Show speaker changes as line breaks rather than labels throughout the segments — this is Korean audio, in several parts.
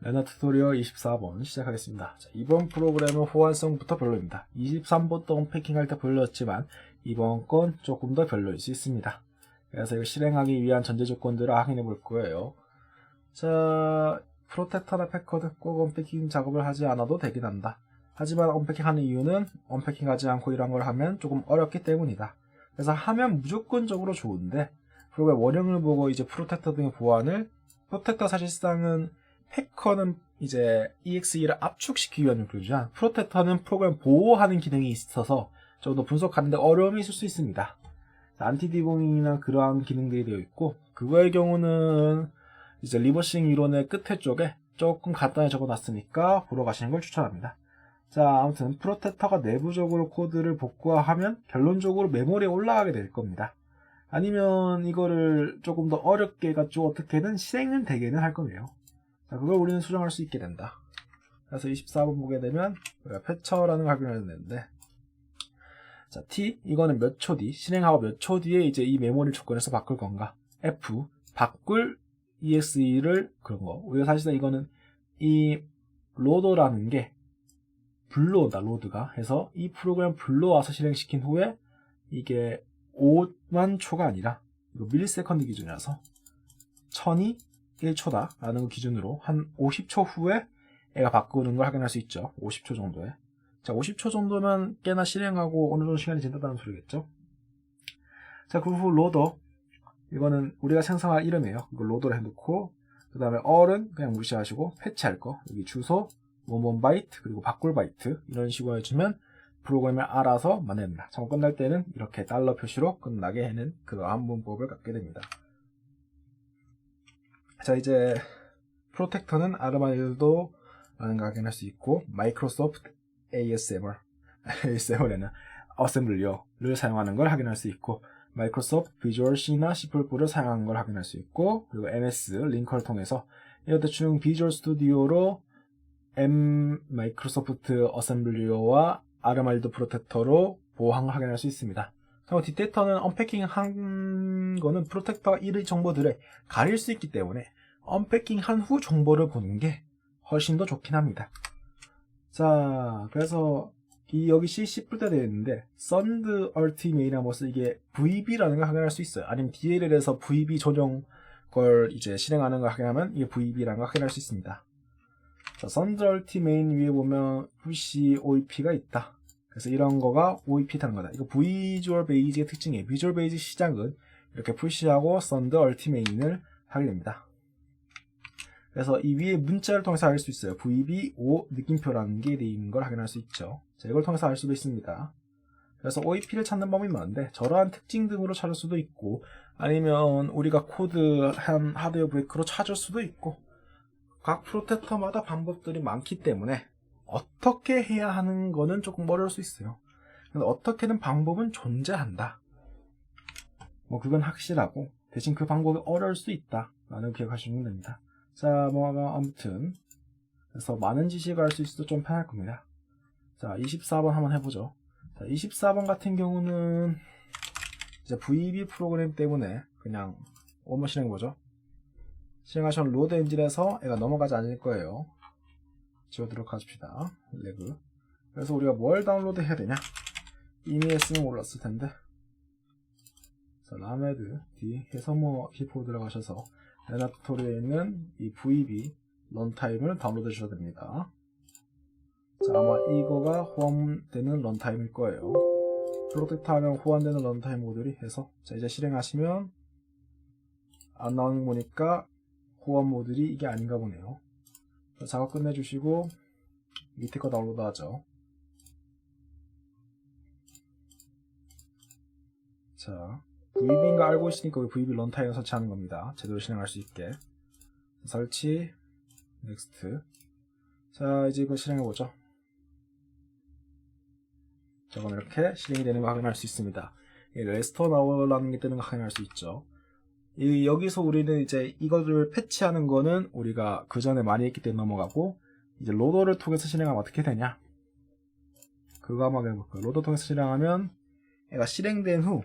레너 튜토리얼 24번 시작하겠습니다. 자, 이번 프로그램은 호환성부터 별로입니다. 23번도 언패킹할 때 별로였지만 이번 건 조금 더 별로일 수 있습니다. 그래서 이걸 실행하기 위한 전제 조건들을 확인해 볼 거예요. 자, 프로텍터나 패커드 꼭 언패킹 작업을 하지 않아도 되긴 한다. 하지만 언패킹하는 이유는 언패킹하지 않고 이런 걸 하면 조금 어렵기 때문이다. 그래서 하면 무조건적으로 좋은데 프로그램 원형을 보고 이제 프로텍터 등의 보안을 프로텍터 사실상은 패커는 이제 EXE를 압축시키기 위한 용도지만 프로텍터는 프로그램 보호하는 기능이 있어서 좀 더 분석하는데 어려움이 있을 수 있습니다. 안티 디버깅이나 그러한 기능들이 되어 있고 그거의 경우는 이제 리버싱 이론의 끝에 쪽에 조금 간단히 적어놨으니까 보러 가시는 걸 추천합니다. 자, 아무튼 프로텍터가 내부적으로 코드를 복구하면 결론적으로 메모리에 올라가게 될 겁니다. 아니면 이거를 조금 더 어렵게 해가지고 어떻게든 실행은 되게는 할 거예요. 자, 그걸 우리는 수정할 수 있게 된다. 그래서 24번 보게 되면 우리가 패처라는 걸 확인해야 되는데, 자, T 이거는 몇 초 뒤 실행하고 몇 초 뒤에 이제 이 메모리 조건에서 바꿀 건가? F 바꿀 EXE를 그런 거. 우리가 사실상 이거는 이 로더라는 게 불러온다. 로드가 해서 이 프로그램 불러와서 실행시킨 후에 이게 5만 초가 아니라 이거 밀리세컨드 기준이라서 1000이 1초다 라는 거 기준으로 한 50초 후에 애가 바꾸는 걸 확인할 수 있죠. 50초 정도에. 자, 50초 정도면 꽤나 실행하고 어느 정도 시간이 지났다는 소리겠죠. 자, 그 후 로더 이거는 우리가 생성할 이름이에요. 이걸 로더로 해놓고 그 다음에 all은 그냥 무시하시고 패치할 거 여기 주소 원본 바이트 그리고 바꿀 바이트 이런 식으로 해주면 프로그램을 알아서 만듭니다. 작업 끝날 때는 이렇게 달러 표시로 끝나게 하는 그러한 문법을 갖게 됩니다. 자, 이제 프로텍터는 아르마딜도 라는 걸 확인할 수 있고 마이크로소프트 ASMR에는 어셈블리어를 사용하는 걸 확인할 수 있고 마이크로소프트 비주얼 C나 C++를 사용하는 걸 확인할 수 있고 그리고 MS 링커를 통해서 이럴 대충 비주얼 스튜디오로 마이크로소프트 어셈블리어와 아르마딜도 프로텍터로 보호한 걸 확인할 수 있습니다. 그리고 디텍터는 언패킹 한 거는 프로텍터가 이 정보들을 가릴 수 있기 때문에 언패킹 한 후 정보를 보는 게 훨씬 더 좋긴 합니다. 자, 그래서 여기 C 풀 때 되어 있는데 Send Ultimate이나 뭐 이게 VB라는 걸 확인할 수 있어요. 아니면 DLL에서 VB 조정 걸 이제 실행하는 걸 확인하면 이게 VB라는 걸 확인할 수 있습니다. 자, Send Ultimate 위에 보면 push OEP가 있다. 그래서 이런 거가 OEP라는 거다. 이거 비주얼 베이직의 특징이에요. 비주얼 베이직 시작은 이렇게 푸시하고 Send Ultimate을 하게 됩니다. 그래서 이 위에 문자를 통해서 알 수 있어요. VB5 느낌표라는 게 되어 있는 걸 확인할 수 있죠. 자, 이걸 통해서 알 수도 있습니다. 그래서 OEP를 찾는 범위 많은데 저러한 특징 등으로 찾을 수도 있고 아니면 우리가 코드한 하드웨어 브레이크로 찾을 수도 있고 각 프로텍터마다 방법들이 많기 때문에 어떻게 해야 하는 거는 조금 어려울 수 있어요. 근데 어떻게든 방법은 존재한다. 뭐 그건 확실하고 대신 그 방법이 어려울 수 있다 라는 기억하시면 됩니다. 자, 뭐 아무튼 그래서 많은 지식을 알 수 있어서 좀 편할 겁니다. 자, 24번 한번 해보죠. 자, 24번 같은 경우는 이제 VB 프로그램 때문에 그냥 원문 실행해보죠. 실행하시면 로드 엔진에서 애가 넘어가지 않을 거예요. 지워도록 합시다. 레그. 그래서 우리가 뭘 다운로드 해야 되냐? 이미 했으면 몰랐을 텐데. 자, 라메드 D 해서 뭐 기포 들어가셔서 레너 튜토리얼에 있는 이 VB 런타임을 다운로드 해주셔야 됩니다. 자, 아마 이거가 호환되는 런타임일 거예요. 프로텍터 하면 호환되는 런타임 모듈이 해서 자, 이제 실행하시면 안 나오는 거 보니까 호환 모듈이 이게 아닌가 보네요. 자, 작업 끝내주시고 밑에 거 다운로드 하죠. 자, VB인 거 알고 있으니까 우리 VB 런타임을 설치하는 겁니다. 제대로 실행할 수 있게. 설치, 넥스트. 자, 이제 이거 실행해보죠. 자, 그럼 이렇게 실행이 되는 거 확인할 수 있습니다. 레스터 나오라는 게 뜨는 거 확인할 수 있죠. 여기서 우리는 이제 이거를 패치하는 거는 우리가 그 전에 많이 했기 때문에 넘어가고 이제 로더를 통해서 실행하면 어떻게 되냐? 그거 한번 해볼까요? 로더 통해서 실행하면 얘가 실행된 후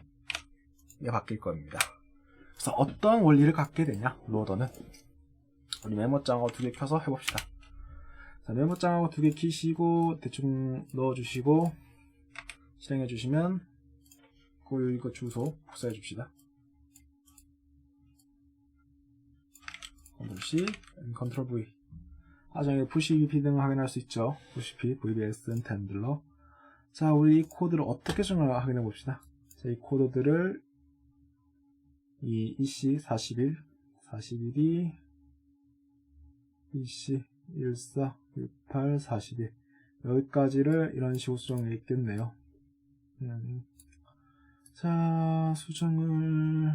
이게 바뀔 겁니다. 그래서 어떤 원리를 갖게 되냐? 로더는 우리 메모장하고 두 개 켜서 해봅시다. 자, 메모장하고 두 개 키시고 대충 넣어주시고 실행해주시면 이거 주소 복사해줍시다. Ctrl C, Ctrl V. 나중에 push VP 등을 확인할 수 있죠. push P, VBS, 핸들러. 자, 우리 이 코드를 어떻게 정말 확인해 봅시다. 자, 이 코드들을 이 EC 41, 41이 EC 14, 68, 41 여기까지를 이런 식으로 수정해 있겠네요. 자, 수정을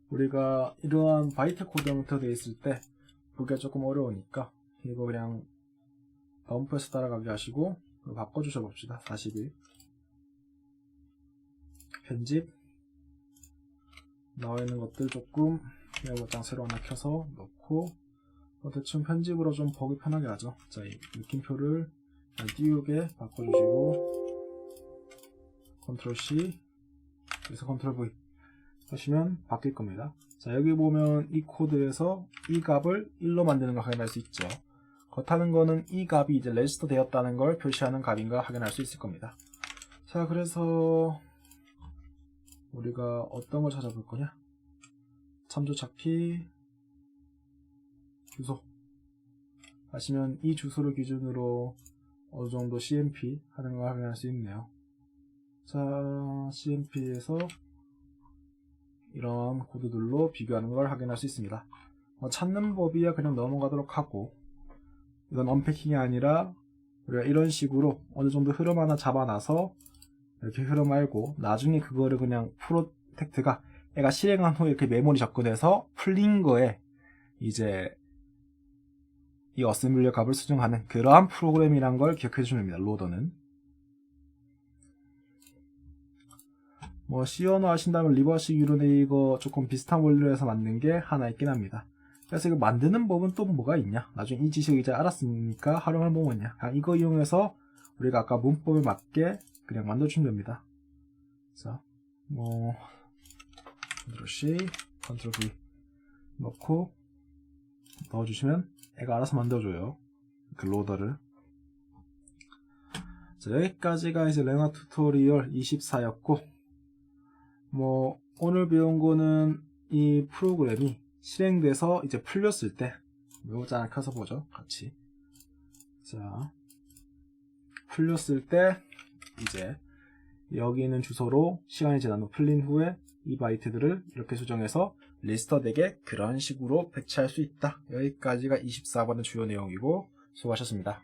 우리가 이러한 바이트 코드 형태로 되어 있을 때 보기가 조금 어려우니까 이거 그냥 덤프에서 따라가게 하시고 바꿔주셔 봅시다. 41 편집 나와 있는 것들 조금 메모장 새로 하나 켜서 넣고 대충 편집으로 좀 보기 편하게 하죠. 자, 이 느낌표를 띄우게 바꿔주시고 Ctrl C 그래서 Ctrl V 하시면 바뀔 겁니다. 자, 여기 보면 이 코드에서 이 값을 1로 만드는 걸 확인할 수 있죠. 그렇다는 거는 이 값이 이제 레지스터 되었다는 걸 표시하는 값인가 확인할 수 있을 겁니다. 자, 그래서 우리가 어떤 걸 찾아볼 거냐? 참조 찾기 주소 하시면 이 주소를 기준으로 어느 정도 CMP 하는 걸 확인할 수 있네요. 자, CMP에서 이런 코드들로 비교하는 걸 확인할 수 있습니다. 찾는 법이야 그냥 넘어가도록 하고 이건 언패킹이 아니라 우리가 이런 식으로 어느 정도 흐름 하나 잡아놔서 이렇게 흐름 알고 나중에 그거를 그냥 프로텍트가 얘가 실행한 후에 이렇게 메모리 접근해서 풀린 거에 이제 이 어셈블리 값을 수정하는 그러한 프로그램이란 걸 기억해 주시면 됩니다. 로더는 뭐 C 언어 하신다면 리버시 유로네 이거 조금 비슷한 원리로 해서 만든 게 하나 있긴 합니다. 그래서 이거 만드는 법은 또 뭐가 있냐? 나중에 이 지식을 이제 알았으니까 활용할 법은 있냐? 그냥 이거 이용해서 우리가 아까 문법에 맞게 그냥 만들어주면 됩니다. 자, 뭐 Ctrl C, Ctrl V 넣고 넣어주시면 애가 알아서 만들어줘요. 그 로더를. 자, 여기까지가 이제 레나 튜토리얼 24였고 뭐 오늘 배운 거는 이 프로그램이 실행돼서 이제 풀렸을 때 메모장 하나 켜서 보죠. 같이. 자, 풀렸을 때 이제 여기 있는 주소로 시간이 지난 후 풀린 후에 이 바이트들을 이렇게 수정해서 리스터 덱에 그런 식으로 배치할 수 있다. 여기까지가 24번의 주요 내용이고 수고하셨습니다.